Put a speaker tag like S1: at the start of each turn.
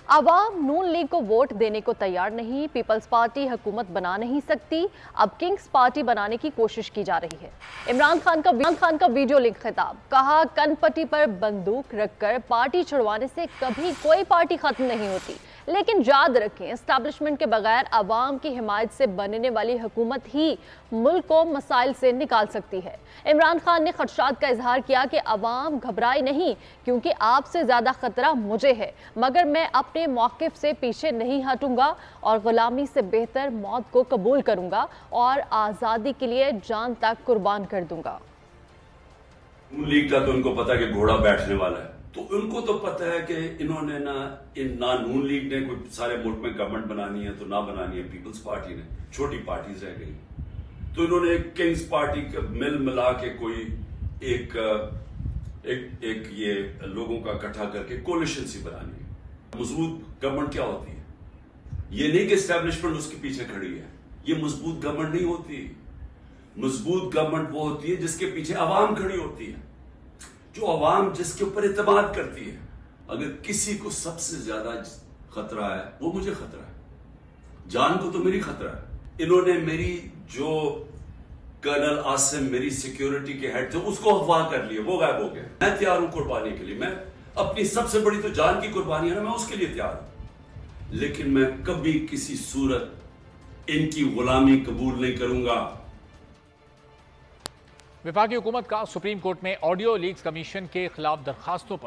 S1: आवाम नून league को vote देने को तैयार नहीं, पीपल्स पार्टी हुकूमत बना नहीं सकती, अब किंग्स पार्टी बनाने की कोशिश की जा रही है। इमरान खान का वीडियो लिंक खिताब, कहा कनपट्टी पर बंदूक रखकर पार्टी छुड़वाने से कभी कोई पार्टी खत्म नहीं होती, लेकिन याद रखें एस्टैब्लिशमेंट के बगैर आवाम की हिमायत से बनने वाली हुकूमत ही मुल्क को मसाइल से निकाल सकती है। इमरान खान ने खदशात का इजहार किया कि आवाम घबराए नहीं, क्योंकि आपसे ज्यादा खतरा मुझे है, मगर मैं अपने मौक़िफ़ से पीछे नहीं हटूंगा और गुलामी से बेहतर मौत को कबूल करूंगा और आज़ादी के लिए जान तक कुर्बान कर दूंगा।
S2: नून लीग का तो उनको पता है कि घोड़ा बैठने वाला है, तो उनको तो पता है कि इन्होंने ना नून लीग ने कोई सारे मुल्क में गवर्नमेंट बनानी है तो ना बनानी है पीपल्स पार्टी ने, छोटी पार्टीज रह गई, तो इन्होंने किंग्स पार्टी का मिल मिला के कोई एक ये लोगों का इकट्ठा करके कोलिशन सी बनानी है। मजबूत गवर्नमेंट क्या होती है? ये नहीं कि एस्टैब्लिशमेंट उसके पीछे खड़ी है, ये मजबूत गवर्नमेंट नहीं होती। मजबूत गवर्नमेंट वो होती है जिसके पीछे आवाम खड़ी होती है, जो आवाम जिसके ऊपर इत्तेमाद करती है। अगर किसी को सबसे ज्यादा खतरा है वो मुझे खतरा है, जान को तो मेरी खतरा है। इन्होंने मेरी जो कर्नल आसिम मेरी सिक्योरिटी के हेड थे उसको अगवा कर लिया, वो गायब हो गए। मैं तैयार हूं कुर्बानी के लिए, मैं अपनी सबसे बड़ी तो जान की कुर्बानी है ना, मैं उसके लिए तैयार हूं, लेकिन मैं कभी किसी सूरत इनकी गुलामी कबूल नहीं करूंगा।
S3: वफाकी हुकूमत का सुप्रीम कोर्ट में ऑडियो लीक्स कमीशन के खिलाफ दरखास्तों पर